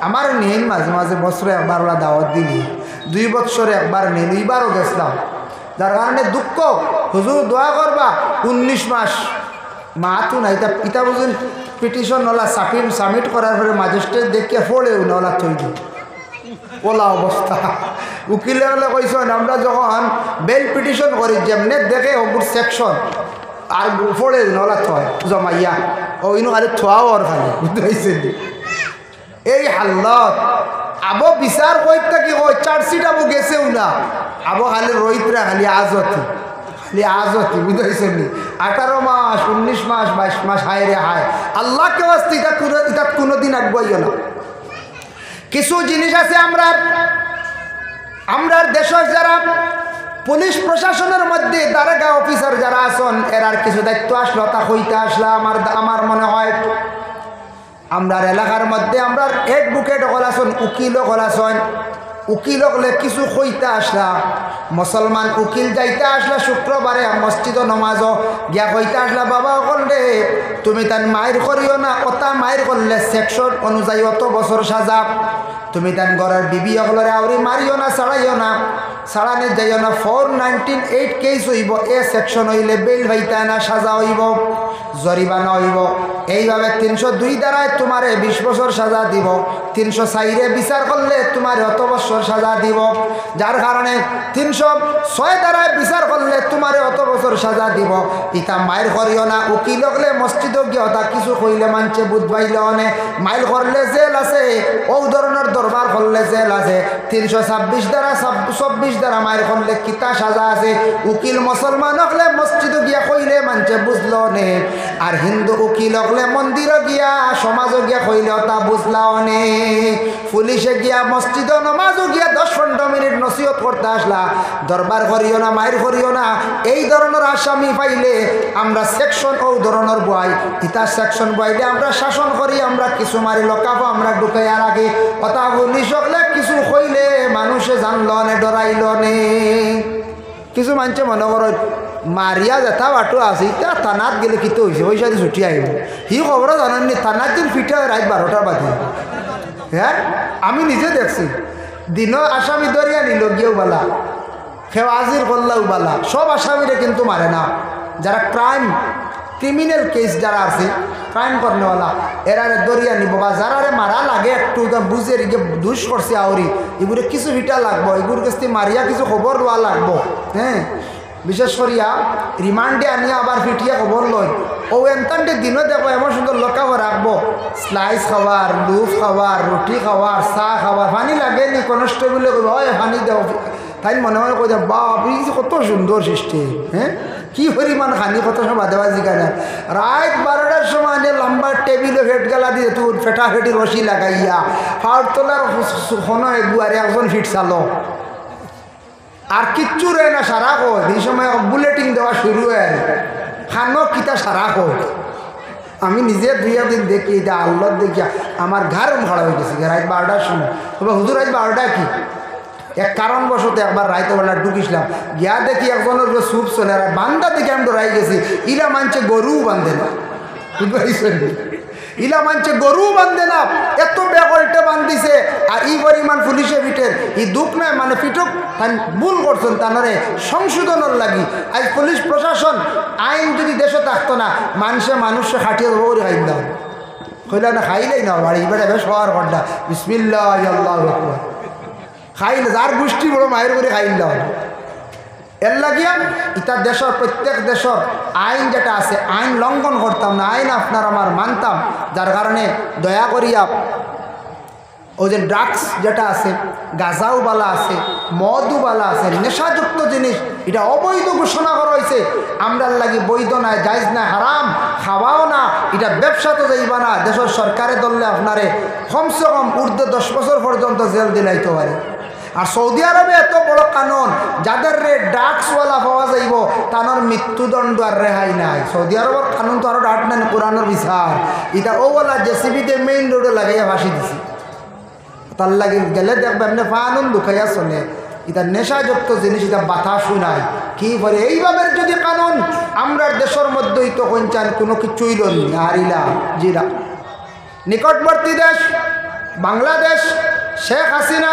আমার নেই মাঝে মাঝে বছরে একবার ওরা দাওয়াত দিলি, 2 বছরে একবার নেই, 2বারও গেছিলাম। যার কারণে দুঃখ, হুজুর দোয়া করবা 19 মাস মাহাতো নাই। ইতা বুঝুন পিটিশন নলা সাবমিট করার পরে ম্যাজিস্ট্রেট দেখে ফোড়েও নলা তৈরি ওলা অবস্থা। উকিলে হলে কইছেন আমরা যখন বেল পিটিশন করি যেমনে দেখে ওগুর সেকশন আর ফোড়ে নলা থয় জমাইয়া ও ইনু খালি থোয়াও আর খালি বুঝতে পারছেন। এই হাল্লত আবো বিচার কইতা কি ওই চার্জশিট আবো গেছেও না, আবো খালি রইতরা খালি আজতি বুঝতে পারছেন। 18 মাস 19 মাস 22 মাস হায় রে হায়। আল্লাহকে বাস্তে এটা কোনোদিন আগুয়াইও না। কিছু জিনিস আছে আমরা দেশের যারা পুলিশ প্রশাসনের মধ্যে দারোগা অফিসার যারা আছেন এরার কিছু দায়িত্ব আসলো তা হইতে আসলে আমার মনে হয় আমরা এলাকার মধ্যে আমরা অ্যাডভোকেট হল আছেন, উকিল হল আছেন। উকিল হলে কিছু হইতে আসলা, মুসলমান উকিল যাইতে আসলা শুক্রবারে মসজিদ নমাজও গিয়া হইতে আসলা বাবা হল রে তুমি তার মায়ের করিও না, ওটা মায়ের করলে সেকশন অনুযায়ী অত বছর সাজা। তুমি তার ঘরের বিবি হলরে আউরি মারিও না, ছাড়াইও না, ছাড়ানে যাইও না। 498 কেস হইব, এ সেকশন হইলে বেল হইতা না, সাজা হইব, জরিমানা হইব। এইভাবে 302 দ্বারায় তোমারে 20 বছর সাজা দিব, 304 বিচার করলে তোমার অত বছর সাজা দিব। যার কারণে 306 দ্বারায় বিচার করলে তোমারে অত বছর সাজা দিব। ইতা মাইল করিও না। উকিল হলে মসজিদও গিয়ে তা কিছু কইলে মানছে বুধবাইল অনে মাইল করলে জেল আছে, ও ধরনের দরবার করলে জেল আছে। 326 দ্বারা 24 দ্বারা মাইল করলে কিতা সাজা আছে। উকিল মুসলমান হলে মসজিদও গিয়া কইলে মানছে বুঝলো নে, আর হিন্দু উকিল হলে মন্দিরও গিয়া সমাজও গিয়া কইলে তা বুঝলাও নে। পুলিশে গিয়া মসজিদ নমাজও গিয়া 10-15 মিনিট নসিহত করতে আসলা, দরবার করিও না, মায়ের করিও না। এই ধরনের আসামি পাইলে আমরা সেকশন ও ধরনের বই ইতা সেকশন বইলে আমরা শাসন করি, আমরা কিছু মারি লকাবো, আমরা ঢুকাইয়ার আগে কথা পুলিশ হলে কিছু কইলে মানুষে জানল নে, ডরাইল নে। কিছু মানুষে মনে করো মারিয়া যেটা বাটো আছে ইতা থানাত গেলে কিতো হয়েছে পয়সা দিয়ে ছুটি আহিব, সি খবরও জানেননি থানাত দিন ফিটা রাত 12টার বাজে। হ্যাঁ আমি নিজে দেখছি দিন আসামি দরিয়া নিল গিয়েও বালা, খেওয়াজির করলেও বালা, সব আসামিরে কিন্তু মারে না। যারা ক্রিমিনাল কেস যারা আছে ক্রাইম করনেওয়ালা এরারে দরিয়া নিব, বা যারারে মারা লাগে একটু বুঝে রেখে দুষ করছে আউরি এগুলো কিছু হিটা লাগবো, এগুলোর কাছ থেকে মারিয়া কিছু খবর লওয়া লাগবো। হ্যাঁ বিশেষ করিয়া রিমান্ডে আনিয়া আবার ফিটিয়া খবর লয় ও এনতানটে দিনও দেখো এমন সুন্দর লোকাবো রাখবো, স্লাইস খাওয়ার, লুফ খাওয়ার, রুটি খাওয়ার, চা খাওয়ার, পানি লাগেনি কনস্টেবলে কইব হয় পানি দেও, তাই মনে মনে কই বাপ কত সুন্দর সিস্টেম। হ্যাঁ কি পরিমাণ খানি কত সময় দেওয়া জিগানা রাত 12টার সময় লম্বা টেবিলে ফেট গেলা দিয়ে তুই ফেটা ফেটি রশি লাগাইয়া ফাউট তোলার কোনো একবারে একজন ফিট চালো আর কিচ্ছু রে না, সারা কই এই সময় বুলেটিং দেওয়া শুরু হয় খানো কিতা সারা কই। আমি নিজে 2 দিন দেখি এটা আল্লাহ দেখিয়া আমার ঘর ভাড়া হয়ে গেছে রাত 12টার সময়। তবে হুজুর রাত 12টা কি এক কারণবশত একবার রাইতবেলা ঢুকিসলাম, গিয়া দেখি একজনের সুপ চলে আর বান্ধা দেখে আমি ডরাই গেছি। ইলা মানছে গরু বান্ধে না, বুঝতে পারছেন, ইলা মানছে গরু বান্ধে না, এত বেগলটে বান্ধিছে। আর ই পরিমাণ পুলিশে পিঠের ই দুঃখ নয় মানে পিঠক তাই ভুল করছেন তানরে সংশোধনের লাগি। আজ পুলিশ প্রশাসন আইন যদি দেশে থাকতো না মানুষে খাটিয়ে দেবো করে খাই দাও কইলা না, খাইলেই না বাড়ি বেড়ে বেশ হওয়ার ঘন্টা বিসমিল্লাহ আল্লাহু আকবার খাইলে যার গোষ্ঠী বড় মায়ের করে খাইল দাও। এর লাগিয়া ইটা দেশের প্রত্যেক দেশের আইন যেটা আছে আইন লঙ্ঘন করতাম না, আইন আপনার আমার মানতাম। যার কারণে দয়া করিয়া ওই যে ড্রাগস যেটা আছে, গাঁজাও বালা আছে, মদও বালা আছে, নেশাযুক্ত জিনিস এটা অবৈধ ঘোষণা করা হয়েছে। আমরার লাগি বৈধ নাই, জায়েজ না, হারাম, খাওয়াও না, এটা ব্যবসা তো যাইবা না। দেশের সরকারে ধরলে আপনারে কমসে কম ঊর্ধ্বে 10 বছর পর্যন্ত জেল দিলাইতে পারে। আর সৌদি আরবে এত বড় কানুন, যাদের রে ড্রাগসওয়ালা পাওয়া যাইব তানোর মৃত্যুদণ্ড আর রেহাই নাই। সৌদি আরবের কানুন তো আরো ডাট নেন কোরআনের বিচার, এটা ওওয়ালা জেসিবিতে মেইন রোডে লাগাইয়া ভাসি দিছি। তার লাগে গেলে দেখবে আপনি ফানুন দুখাইয়া চলে, এটা নেশাযুক্ত জিনিস, এটা বাতাসও নাই কি বলে। এইভাবে যদি কানুন আমরা দেশের মধ্যেই তো কঞ্চান কোনো কিছুই লই হারিলা জিরা। নিকটবর্তী দেশ বাংলাদেশ শেখ হাসিনা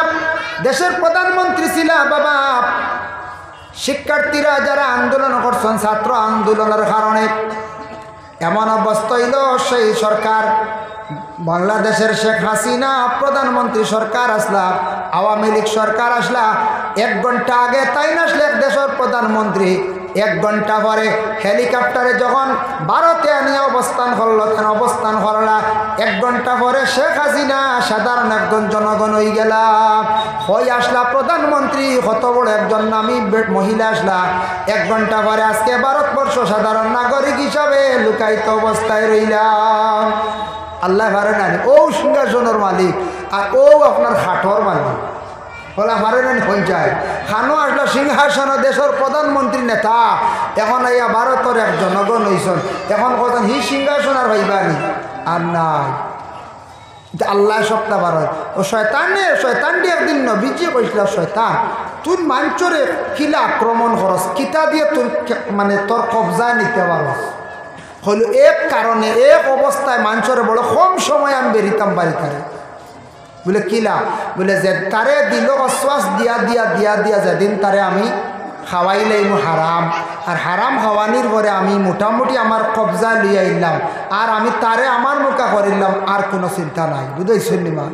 দেশের প্রধানমন্ত্রী ছিল বাবা, শিক্ষার্থীরা যারা আন্দোলন করছেন ছাত্র আন্দোলনের কারণে, এমন অবস্থা হইল সেই সরকার বাংলাদেশের শেখ হাসিনা প্রধানমন্ত্রী সরকার আসলা, আওয়ামী লীগ সরকার আসলা, 1 ঘন্টা আগে তাই না আসলে দেশের প্রধানমন্ত্রী 1 ঘন্টা পরে হেলিকপ্টারে যখন ভারতে নিয়ে অবস্থান করলো, কেন অবস্থান করলা 1 ঘন্টা পরে শেখ হাসিনা সাধারণ একজন জনগণ হয়ে গেলা, হয়ে আসলা প্রধানমন্ত্রী, কত বড় একজন নামী মহিলা আসলা, 1 ঘন্টা পরে আজকে ভারতবর্ষ সাধারণ নাগরিক হিসাবে লুকায়িত অবস্থায় রইলাম। আল্লাহ পারে না ও সিংহাসনের মালিক আর ও আপনার খাটর মালিক, বলা পারে না পঞ্চায়েত খানো আসলো সিংহাসন দেশের প্রধানমন্ত্রী নেতা, এখন আইয়া ভারতের এক জনগণ হইছেন, এখন কথা হি সিংহাসন আর হইবানি আর নাই। আল্লাহ সপ্তাহ বার ও শয়তান দিয়ে একদিন নবীজি কইছিল, শয়তান তুই মাঞ্চরে কিলা আক্রমণ করস, কিতা দিয়ে তুই মানে তোর কবজায় নিতে পারস, হইল এক কারণে এক অবস্থায় মানুষের বড় কম সময় আমি বেরিতাম বাড়িতারে, বলে কিলা বলে যে তারে দিল অশ্বাস দিয়া দিয়া দিয়া দিয়া যেদিন তারে আমি খাওয়াইলাম হারাম, আর হারাম খাওয়ানির পরে আমি মোটামুটি আমার কবজা লিয়ে আইলাম, আর আমি তারে আমার মুখা করিলাম, আর কোনো চিন্তা নাই। বুঝেছেন নিমা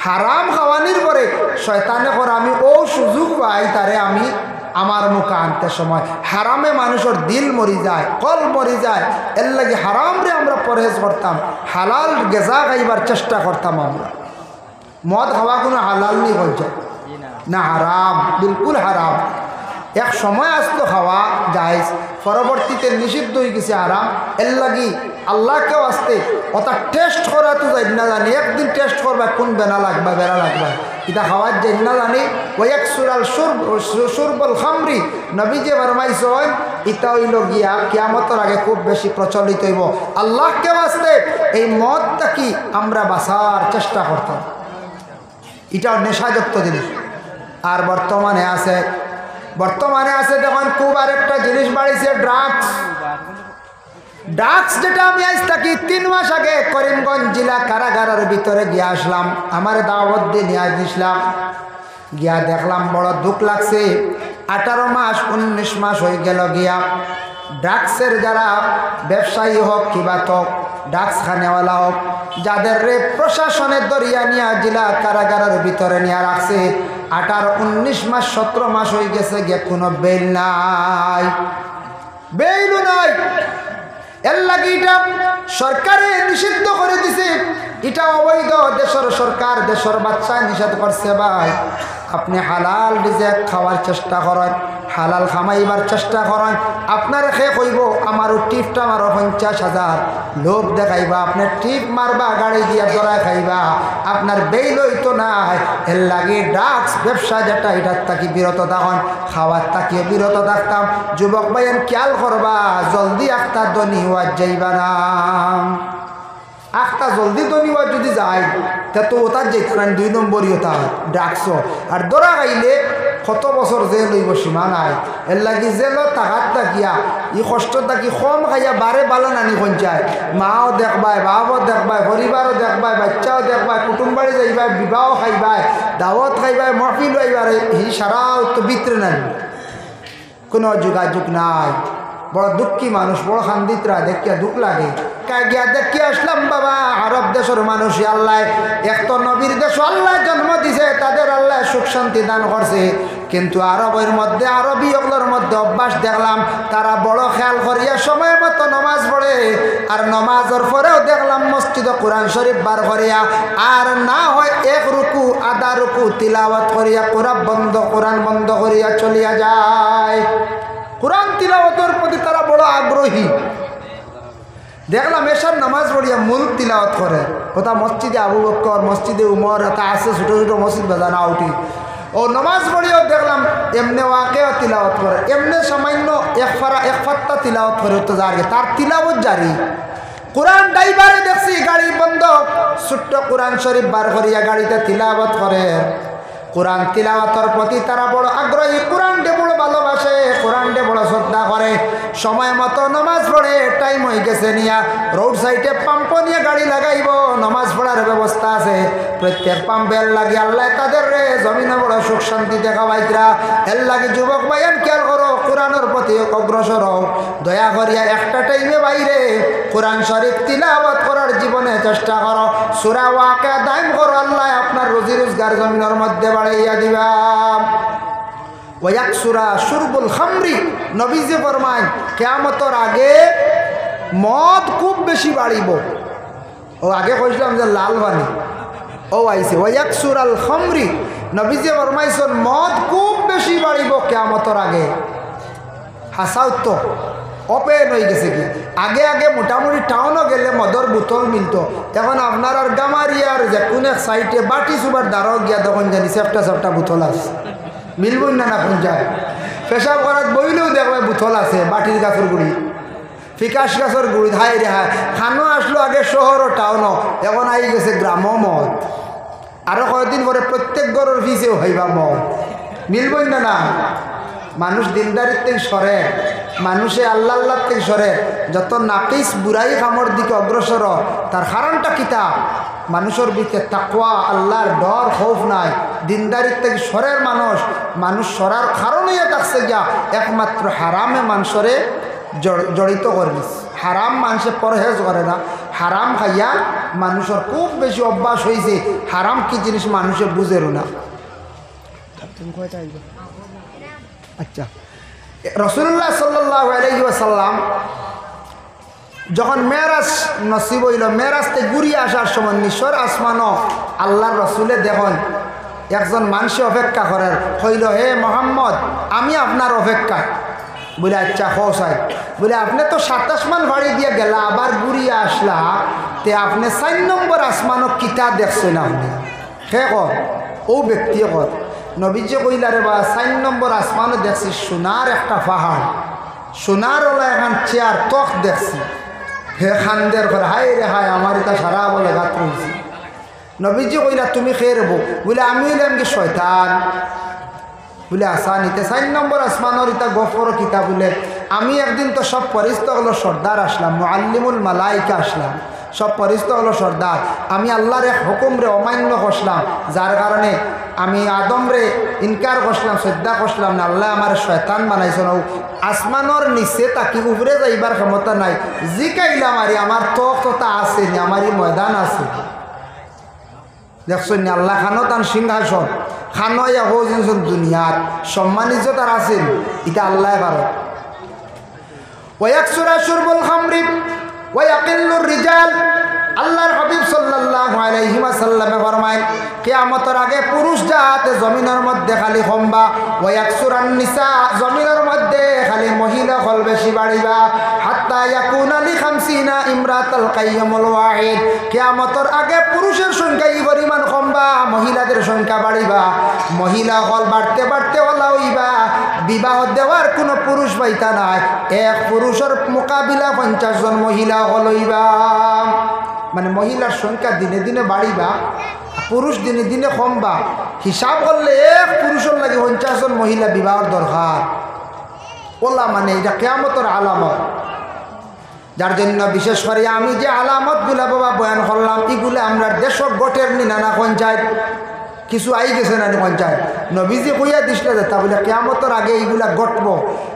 হারাম খাওয়ানির পরে শয়তানে করে আমি ও সুযোগ পাই তারে আমি আমার মুখে আনতে সময় হারামে মানুষের দিল মরি যায়, কল মরি যায়, এর লাগে হারাম রে আমরা পরহেজ করতাম, হালাল গেজা খাইবার চেষ্টা করতাম। আমরা মদ খাওয়া কোনো হালাল নেই বলছে না, হারাম, বিলকুল হারাম। এক সময় আসতো খাওয়া যায়, পরবর্তীতে নিষিদ্ধ হয়ে গেছে হারাম, এর লাগি আল্লাহকেও আসতে ওটা টেস্ট করা তো যাই না জানি, একদিন টেস্ট করবা কোন বেনা লাগবা বেড়া লাগবা, এটা খাওয়ার যাই না জানি। ওই এক সুরাল সুরবল খামরি নবী যে ফরমাইছেন ইটা হইল গিয়া কিয়ামতের আগে খুব বেশি প্রচলিত হইব। আল্লাহকে আসতে এই মদটা কি আমরা বাঁচার চেষ্টা করতাম, এটাও নেশাযুক্ত জিনিস। আর বর্তমানে আছে দেখুন খুব আরেকটা জিনিস বাড়িছে, ড্রাগস, যেটা আমি আজ থাকি 3 মাস আগে করিমগঞ্জ জেলা কারাগারের ভিতরে গিয়ে আসলাম, আমার দাওয়াত দিয়ে নিয়ে আসলাম, গিয়া দেখলাম বড় দুঃখ লাগছে, 18 মাস 19 মাস হয়ে গেল গিয়া ড্রাগসের যারা ব্যবসায়ী হোক কিবা তো ড্রাগস খানেওয়ালা হোক, যাদের রে প্রশাসনের দরিয়া নিয়ে জেলা কারাগারের ভিতরে নিয়ে রাখছে, 18 19 মাস 17 মাস হয়ে গেছে গিয়ে কোনো বেল নাই, বেইলও নাই। এর লাগে এটা সরকারে নিষিদ্ধ করে দিছে, এটা অবৈধ, দেশের সরকার দেশের বাচ্চা নিষেধ করছে। ভাই আপনি হালাল রিজিক খাওয়ার চেষ্টা করেন, হালাল খামাইবার চেষ্টা করেন, আপনার খে কইব আমারও টিপটা মারো 50,000, লোভ দেখাইবা, আপনি টিপ মারবা গাড়ি দিয়া দরাই খাইবা, আপনার বেইল হইতো নাই। এর লাগে ড্রাগস ব্যবসা যেটা এটার তাকি বিরত থাকুন, খাওয়ার তাকিয়ে বিরত থাকতাম। যুবক ভাইয়ের খেয়াল করবা, জলদি একটা ধনী হওয়া যাইবা না, আখটা জলদি ধনী হওয়া যদি যায় তা তো ওটার যেতে না, 2 নম্বরই ওটা ড্রাগস। আর দরা খাইলে কত বছর জেল হইব সীমা নাই। এর লাগি জেল টাকার তাকিয়া ই কষ্ট থাকি কম খাইয়া বারে বালো নানি পঞ্চায়, মাও দেখবাই, বাবাও দেখবাই, পরিবারও দেখবাই, বাচ্চাও দেখবাই, কুটুম বাড়ি যাইবাই, বিবাহ খাইবাই, দাওয়াত খাইবাই, মহফিল হইবার, ই সারা তো বিতরে নানি, কোনো যোগাযোগ নাই। বড় দুঃখী মানুষ, বড় খান্দিতরা দেখিয়া দুঃখ লাগে। গিয়া দেখি আসলাম বাবা আরব দেশের মানুষ, আল্লাহ এক তো নবীর দেশ আল্লাহ জন্ম দিছে, তাদের আল্লাহ সুখ শান্তি দান করছে, কিন্তু আরবের মধ্যে আরবি ওগুলোর মধ্যে অভ্যাস দেখলাম তারা বড় খেয়াল করিয়া সময় মতো নমাজ পড়ে, আর নমাজের পরেও দেখলাম মসজিদে কোরআন শরীফ বার করিয়া, আর না হয় 1 রুকু আধা রুকু তিলাওয়াত করিয়া কোরআন বন্ধ করিয়া চলিয়া যায়। কোরআন তিলাওয়াতের প্রতি তারা বড় আগ্রহী। দেখলাম এসব নামাজ পড়িয়া মূল তিলাওয়াত করে, ওটা মসজিদে আবু বকর, মসজিদে উমর, এটা আছে ছোটো ছোটো মসজিদ বেজানা উঠি, ও নামাজ পড়িয়াও দেখলাম এমনি ওয়াকেও তিলাওয়াত করে, এমনি সামান্য এক ফাত্তা তিলাওয়াত করে তো জারি, তার তিলাওয়াত জারি। কোরআন ড্রাইভারে দেখছি গাড়ি বন্ধ, ছোট্ট কোরআন শরীফ বার করিয়া গাড়িতে তিলাওয়াত করে। কোরআন তিলাওয়াতের প্রতি তারা বড় আগ্রহী, কোরআনকে বড় ভালোবাসে। কোরআন ডে বড় শ্রদ্ধা করে, সময় মতো নমাজ পড়ে, টাইম হয়ে গেছে নিয়া রোড সাইডে পাম্প নিয়ে গাড়ি লাগাইব, নমাজ পড়ার ব্যবস্থা আছে। প্রত্যেক পাম্পের লাগে আল্লাহ তাদের রে জমিনে বড় সুখ শান্তি দেখাবাইতরা। এর লাগে যুবক ভাইয়ান খেয়াল করো, কোরআনের প্রতি অগ্রসর হও। দয়া করিয়া একটা টাইমে বাইরে কোরআন শরীফ তিলাওয়াত করার জীবনে চেষ্টা করো। সূরা ওয়াকিয়া দাইম করো, আল্লাহ আপনার রুজি রোজগার জমিনের মধ্যে বাড়াইয়া দিবা। ওয়াকসুরা শুরবুল খামরি, নবীজি ফরমায় কিয়ামতের আগে মদ খুব বেশি বাড়িব। ও আগে কইছিলাম যে লাল পানি, ও আইছে ওয়াকসুরাল খামরি, নবীজি ফরমাইছেন মদ খুব বেশি বাড়িব কিয়ামতের আগে। হাসাও তো ওপেন হয়ে গেছে কি, আগে আগে মোটামুটি টাউনও গেলে মদর বোতল মিলত, এখন আপনার আর গামারিয়ার যে কোন এক সাইডে বাটি সুবার দ্বারাও গিয়া তখন জানি সেফটা সেফটা বোতল আছে, মিলবই না না কোন যায়। পেশাব করার বইলেও দেখবে বোতল আছে, বাটির গাছের গুড়ি, ফিকাস গাছের গুড়ি, হাই রে হায়। খানো আসলো আগে শহর ও টাউনও, এখন আই গেছে গ্রামও মদ। আরও কয়েকদিন পরে প্রত্যেক ঘরের ফিসেও হইবা মদ, মিলবই না না। মানুষ দিনদারির থেকে সরে, মানুষে আল্লাহ আল্লাহ থেকে সরে, যত নাকিস বুড়াই কামর দিকে অগ্রসর, তার কারণটা কিতা? মানুষের ভিতরে তাকওয়া আল্লাহর ডর খৌফ নাই, দিনদারির থেকে সরের মানুষ সরার কারণেই থাকছে গিয়া একমাত্র হারামে মানুষরে জড়িত করিস। হারাম মানুষে পরহেজ করে না, হারাম খাইয়া মানুষের খুব বেশি অভ্যাস হয়েছে। হারাম কি জিনিস মানুষে বুঝেরও না। আচ্ছা, রাসূলুল্লাহ সাল্লাল্লাহু আলাইহি ওয়াসাল্লাম যখন মেরাজ নসিব হইল, মেরাজতে ঘুরিয়ে আসার সময় নিশর আসমানও আল্লাহর রসুলে দেখুন একজন মানুষে অপেক্ষা করার, হইল হে মোহাম্মদ আমি আপনার অপেক্ষা। বলে আচ্ছা হসাই, বলে আপনি তো 7 আসমান ভাড়ি দিয়ে গেলা, আবার ঘুরিয়ে আসলা, তে আপনি 4 নম্বর আসমানও কিতা দেখছেন আপনি? হে কর ও ব্যক্তি কর, নবীজি কইলা রে বা 4 নম্বর আসমানও দেখছি সোনার একটা পাহাড়, সোনার ওলা এখন চেয়ার তখ দেখছি। হে খানদের ঘর, হাই রে হায় আমার এটা সারা বলে ঘাত রয়েছি। নবীজি কইলা তুমি খেয়ে রেবো? বলে আমি হইলাম কি শয়তান? বলে আসা নিতে 4 নম্বর আসমানের ইতা গফর কিতা? বলে আমি একদিন তো সব পরিস্থিতি হলো সর্দার আসলাম, মুআল্লিমুল মালাইকা আসলাম, সব পরিস্থিতি হলো সর্দার। আমি আল্লাহর এক হুকুম রে অমান্য করলাম, যার কারণে আমি আদম রে ইনকার করলাম, শ্রদ্ধা করলাম না, আল্লাহ আমার শয়তান বানাইছেন। আসমানোর নিচে তাকি উপরে যাইবার ক্ষমতা নাই, জিকাইলাম আরে আমার তখতা আছে নি, আমারই ময়দান আছে। দেখছেন নি আল্লাহ খানো তান সিংহাসন, খানো ইয়া হয়েছেন দুনিয়ার সম্মানিত তার আছেন, এটা আল্লাহ পারে। ওয়াকসুরা শুরবুল খামরি ওয়াকিল্লুর রিজাল, আল্লাহর হাবিব সাল্লাল্লাহু আলাইহি ওয়াসাল্লাম ফরমায় কিয়ামতের আগে পুরুষ জাতে জমিনের মধ্যে খালি কমবা, ওয়াকসুরান নিসা জমিনের মধ্যে খালি মহিলা হল বেশি বাড়িবা, হাত্তা ইয়াকুনা লি 50 ইমরাতাল কাইয়ুমুল ওয়াহিদ। কিয়ামতের আগে পুরুষের সংখ্যা এই পরিমাণ কমবা, মহিলাদের সংখ্যা বাড়িবা। মহিলা হল বাড়তে বাড়তে ওলা হইবা, বিবাহ দেওয়ার কোনো পুরুষ পাইতা নাই, এক পুরুষের মোকাবিলা 50 জন মহিলা হল হইবা। মানে মহিলার সংখ্যা দিনে দিনে বাড়িবা, পুরুষ দিনে দিনে কমবা। হিসাব করলে এক পুরুষের লাগে 50 জন মহিলা বিবাহের দরকার। ওলা মানে এটা কিয়ামতের আলামত, যার জন্য বিশেষ করে আমি যে আলামতগুলা বাবা বয়ান করলাম, এগুলো আমরা দেশক গটের নি নানা পঞ্চায়েত কিছু আই গেছে না পঞ্চায়েত, নবীজি কইয়া দিছিল যে তা বলে কিয়ামতের আগে এইগুলা ঘটবো,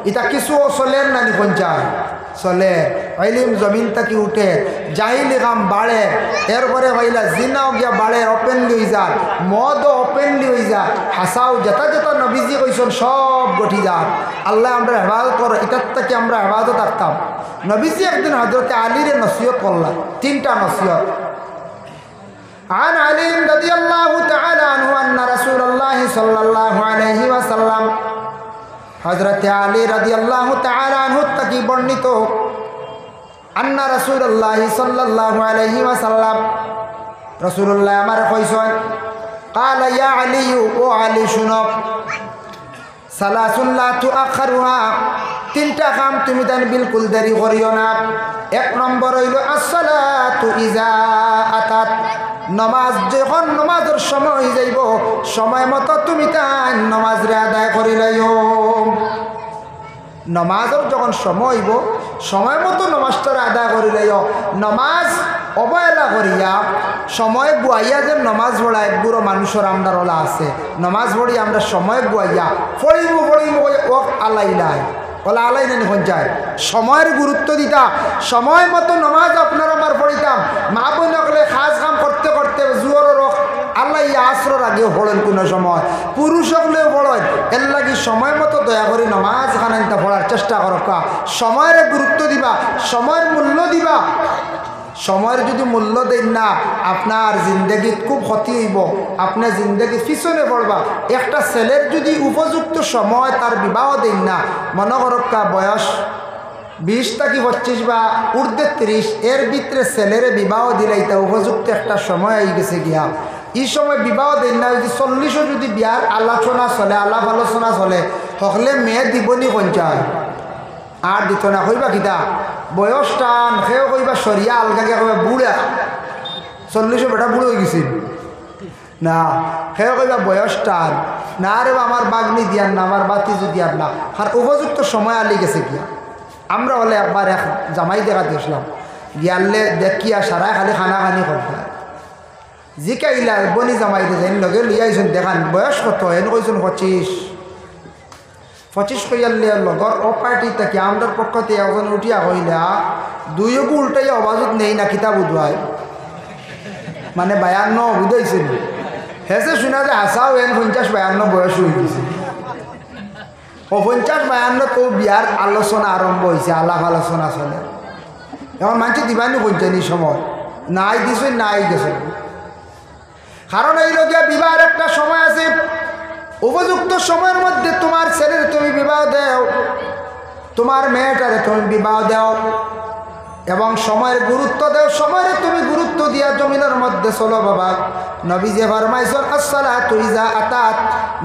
এটা কিছু চলের নানি পঞ্চায়েত চলে, ইলম জমিন থাকি উঠে, জাহিলি কাম বাড়ে, এরপরে হইলা জিনাও গিয়া বাড়ে, ওপেনলি হয়ে যায়, মদও ওপেনলি হয়ে যায়, হাসাও যেটা যেটা নবীজি কইছেন সব গঠি যাক। আল্লাহ আমরা হেফাজত করো, এটার থেকে আমরা হেফাজত থাকতাম। নবীজি একদিন হযরতে আলীরে নসিহত করলাম, 3টা নসিহত। عن علي رضي الله تعالى عنه أن رسول الله صلى الله عليه وسلم হযরত আলী রাদিয়াল্লাহু তাআলা আনহু থেকে বর্ণিত আন্না রাসূলুল্লাহ সাল্লাল্লাহু আলাইহি ওয়াসাল্লাম, রাসূলুল্লাহ আমার কইছেন قال يا علي ও আলী শুনো, সালাসুন লা তুআখারুহা, 3টা কাম তুমি তান বিলকুল দেরি করিও না। 1 নম্বর হইল আসসালাতু ইজা আতাত, নমাজ যখন নমাজের সময় যাইব সময় মতো তুমি তাই নমাজ রে আদায় করি লাইও। নমাজের যখন সময় হইব সময় মতো নমাজটা আদায় করিলেও নমাজ অবহেলা করিয়া সময় বুয়াইয়া যে নমাজ পড়া একগুলো মানুষের আমরা ওলা আছে নমাজ পড়ি আমরা সময় বুয়াইয়া পড়িব ও আল্লাহ ওলা আলাই নেন যায় সময়ের গুরুত্ব দিতা সময় মতো নমাজ আপনার আমার পড়িতাম মা বোন হলে খাস কাম করতে করতে জুয়ার রক আল্লাহ আসর আগেও পড়েন কোনো সময় পুরুষ হলেও পড়েন এর লাগি সময় মতো দয়া করে নমাজ খানাইতা পড়ার চেষ্টা করকা সময়ের গুরুত্ব দিবা সময়ের মূল্য দিবা সময়ের যদি মূল্য দেন না আপনার জিন্দগিত খুব ক্ষতি হইব আপনার জিন্দগি পিছনে পড়বা একটা ছেলের যদি উপযুক্ত সময় তার বিবাহ দেন না মনে করক্কা বয়স 20 থেকে 25 বা ঊর্ধ্বে 30 এর ভিতরে ছেলের বিবাহ দিলে এটা উপযুক্ত একটা সময় হয়ে গেছে গিয়া এই সময় বিবাহ দেন না যদি 40ও যদি বিয়ার আলোচনা চলে আলাপ আলোচনা চলে হকলে মেয়ে দিবনি পঞ্চায় আর দিত না কইবা কিতা বয়স টান সেও কইবা সরিয়া আলগাকে কইবা বুড়া 40 বেটা বুড়ো হয়ে গেছিল না সেও কইবা বয়স টান না রে আমার বাগনি দিয়ার না আমার বাতিজু দিয়ার না আর উপযুক্ত সময় আলি গেছে গিয়া আমরা হলে একবার এক জামাই দেখা দিয়েছিলাম গিয়ালে দেখিয়া সারাই খালি খানাখানি করতে জিকাইলা বনি জামাই দিয়ে লগে লিয়াইছেন দেখান বয়স কত এনে কইছেন 25 কইয়ালে লগর ও পার্টি থেকে আমাদের পক্ষতে একজন উঠিয়া কইলা দুইগু উল্টাইয়া অবাজত নেই না কিতাব উদ্বায় মানে 52 বুঝাইছিল হেসে শোনা যে হাসাও এন 50-52 বয়স হয়ে গেছে ও 50-52 তো বিয়ার আলোচনা আরম্ভ হয়েছে আলাপ আলোচনা চলে এখন মানুষ দিবানি পঞ্চানি সময় নাই দিছে নাই গেছে কারণ এই লগিয়া বিবাহের একটা সময় আছে উপযুক্ত সময়ের মধ্যে তোমার ছেলের তুমি বিবাহ দাও তোমার মেয়েটারে তুমি বিবাহ দাও এবং সময়ের গুরুত্ব দাও সময়ের তুমি গুরুত্ব দিয়া জমিনের মধ্যে চলো বাবা নবী যে ফরমাইছেন আসসালাতু ইজা আতাত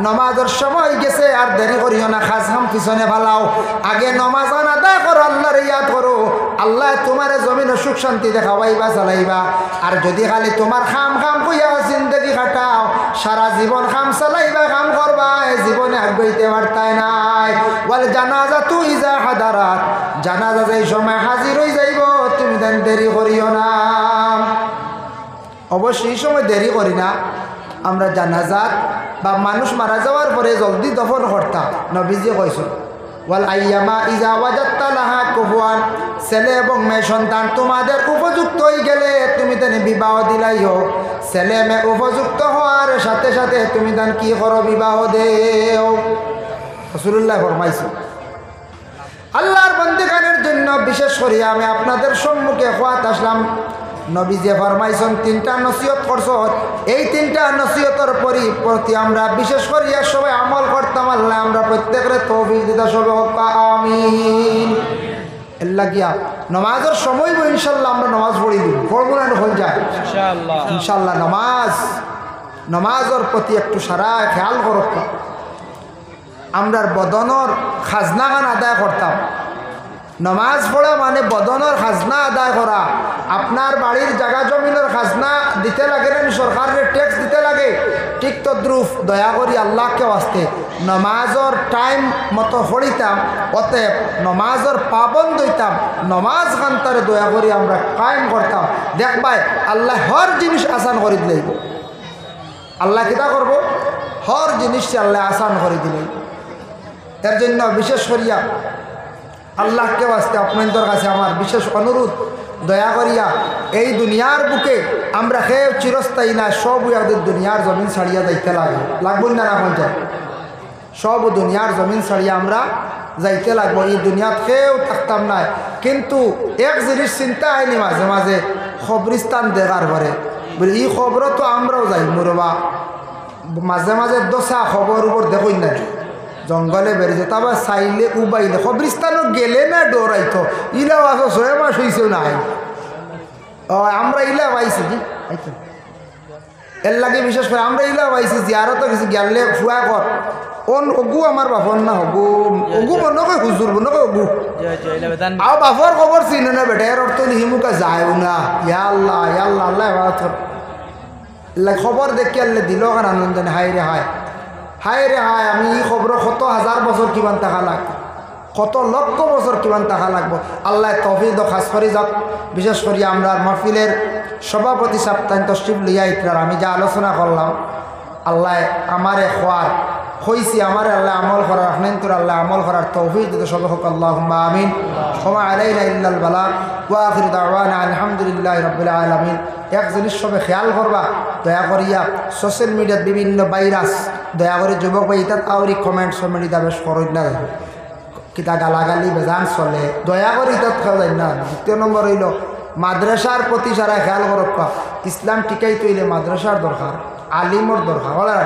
নামাজের সময় গেছে আর দেরি করিও না খাস হাম পিছনে ফালাও আগে নামাজ আদায় করো আল্লাহর ইয়াদ করো আল্লাহ তোমার জমিনে সুখ শান্তি দেখাবাইবা চালাইবা আর যদি খালি তোমার খাম কইয়া জিন্দগি কাটাও সারা জীবন খাম চালাইবা কাম করবা জীবনে আগাইতে পারতাই নাই বলে জানাজাতু ইজা হাদারাত জানাজা যেই সময় হাজির হয়ে যাইব তুমি দেন দেরি করিও না অবশ্যই সময় দেরি করি না আমরা জানাজাত বা মানুষ মারা যাওয়ার পরে জলদি দফন করতাম নবীজি কইছেন ওয়াল আইয়ামা ইজা ওয়াজাত্তা লাহা কুফুয়ান ছেলে এবং মেয়ে সন্তান তোমাদের উপযুক্ত হয়ে গেলে তুমি তানে বিবাহ দিলাইও ছেলে মেয়ে উপযুক্ত হওয়ার সাথে সাথে তুমি তান কি করো বিবাহ দেও রাসূলুল্লাহ ফরমাইছেন আল্লাহর বন্দেগানের জন্য বিশেষ করে আমি আপনাদের সম্মুখে খোয়াত আসলাম নবী যে ফরমাইছেন 3টা নসিহত করছেন এই 3টা নসিহতের প্রতি আমরা বিশেষ করে সবাই আমল করতাম আল্লাহ আমরা প্রত্যেকের তৌফিক দিতা সবে আমিন আল্লাহ গিয়া নামাজের সময় ইনশাআল্লাহ আমরা নামাজ পড়ি দিব পড়ব না হল যায় ইনশাআল্লাহ নামাজের প্রতি একটু সারা খেয়াল করো আমরার বদনের খাজনা গান আদায় করতাম নামাজ পড়া মানে বদনের খাজনা আদায় করা আপনার বাড়ির জায়গা জমিনের খাজনা দিতে লাগে না সরকারের ট্যাক্স দিতে লাগে ঠিক তদ্রুপ দয়া করি আল্লাহকে আসতে নামাজের টাইম মতো পড়িতাম অতএব নামাজের পাবন্দ হইতাম নামাজ খানতারে দয়া করি আমরা কায়েম করতাম দেখবাই আল্লাহ হর জিনিস আসান করে দিলেই আল্লাহ কিতা করব হর জিনিসটা আল্লাহ আসান করে দিলেই এর জন্য বিশেষ করিয়া আল্লাহকে আসতে আপনাদের কাছে আমার বিশেষ অনুরোধ দয়া করিয়া এই দুনিয়ার বুকে আমরা খেয়ে চিরস্থায়ী না সব আমাদের দুনিয়ার জমিন ছাড়িয়া যাইতে লাগে লাগবো না না পঞ্চায়েত সব দুনিয়ার জমিন ছাড়িয়া আমরা যাইতে লাগবো এই দুনিয়াত খেয়েও থাকতাম না কিন্তু এক জিনিস চিন্তা হয়নি মাঝে মাঝে খবরিস্তান দেখার পরে বলে এই খবরও তো আমরাও যাই মুরবা মাঝে মাঝে দশা খবর উপর দেখই না জঙ্গলে বেরিয়েছে তারপর চাইলে উবাইলে খবরিস্তানও গেলে না ডরাইতো ইলাও আসো 6 মাস হয়েছেও না আমরা ইলা পাইছি কি এর লাগে বিশেষ করে আমরা ইলা পাইছি জিয়ারত কিছু গেলে ফুয়া কর ওন অগু আমার বাপর না হগু অগু মনে কয় হুজুর মনে কয় অগু আর বাপর খবর চিনে না বেটা এর অর্থ হিমুকা যায়ও না ইয়া আল্লাহ আল্লাহ খবর দেখি আল্লাহ দিল কারণ আনন্দ হায় রে হায় হায় রে হায় আমি এই খবর 100,000 বছর কিমান টাকা লাগ কত লক্ষ বছর কিমান টাকা লাগবো। আল্লাহ তৌফিক খাস করে যাক। বিশেষ করে আমরা মাহফিলের সভাপতি সাপ্তাহিক তশরিফ লইয়া ইতরার আমি যা আলোচনা করলাম, আল্লাহ আমারে খোয়ার হইছি, আমারে আল্লাহ আমল করার আপনার তোর আল্লাহ আমল করার তৌফিক দিতে সব হোক। আল্লাহুম্মা আমিন। ওয়া আলাইনা ইল্লাল বালাগ ওয়া আখিরু দাওয়ানা আলহামদুলিল্লাহি রাব্বিল আলামিন। এক জিনিস সবে খেয়াল করবা, দয়া করিয়া সোশ্যাল মিডিয়াত বিভিন্ন ভাইরাস, দয়া করে যুবক ভাই ইতাত আউরি কমেন্ট সমেন্ট ইতা বেশ করই না, কিতা গালাগালি বেজান চলে, দয়া করে ইতাত খেলাই না। দ্বিতীয় নম্বর হইল মাদ্রাসার প্রতি সারা খেয়াল করক। ইসলাম টিকাই তৈলে মাদ্রাসার দরকার, আলিমর দরকার। বলা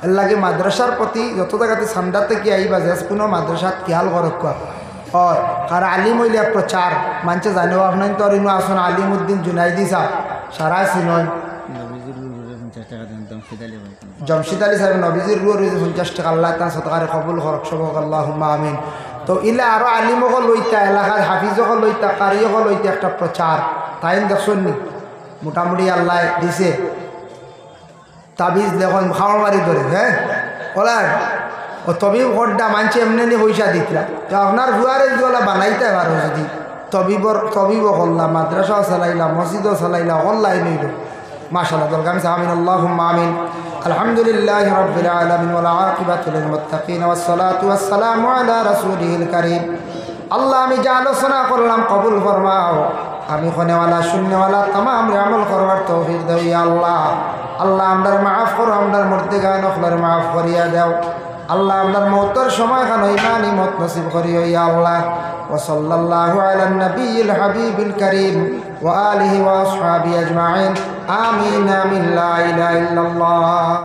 এর লাগে মাদ্রাসার প্রতি যত জায়গাতে সান্দাতে কি আইবা যে কোনো মাদ্রাসাত খেয়াল করক। হয় কারণ আলিম হইলে প্রচার মানছে জানেও আপনার তো ইনো আসুন আলিমউদ্দিন জুনাইদি সাহ সারা চিনয়, জমশিদ আলী সাহেব নবীজির রুয়া রয়েছে 50 টাকা। আল্লাহ তার সতকারে কবুল করক সবক। আল্লাহুম্মা আমিন। তো ইলে আরও আলিমকল লইতা, এলাকার হাফিজকল লইতা, কারিয়কল লইতা একটা প্রচার তাই দেখছেন নি মোটামুটি আল্লাহ দিছে। তাবিজ দেখুন খাওয়ার বাড়ি ধরে, হ্যাঁ বলার ও তবিব ঘরটা মানছে এমনি পয়সা দিতরা। তো আপনার ভুয়ারে গলা বানাইতে পারো যদি তবিবও করলাম, মাদ্রাসাও চালাইলাম, মসজিদও চালাইলাম, অনলাইন হইল মাশাআল্লাহ। দরকার আমিন। আল্লাহুম্মা আমিন। আলহামদুলিল্লাহি রাব্বিল আলামিন ওয়াল আকিবাতু লিল মুত্তাকিন ওয়াস সালাতু ওয়াস সালামু আলা রাসূলিল কারীম। আল্লাহ আমি যা আলোচনা করলাম কবুল ফরমাও। আমি খনেওয়ালা শূন্যওয়ালা তাম আমল করবার তৌফিক দাও ইয়া আল্লাহ। আল্লাহ আমরার মাফ করো, আমরার মুর্দেগান অখলার মাফ করিয়া দাও। আল্লাহ আমরার মৌতের সময় খান ইমানি মত নসিব করিও ইয়া আল্লাহ। ওয়া সাল্লাল্লাহু আলা নবিয়িল হাবিবিল কারীম ওয়া আলিহি ওয়া আসহাবিহি আজমাইন। আমিন আমিন। লা ইলাহা ইল্লাল্লাহ।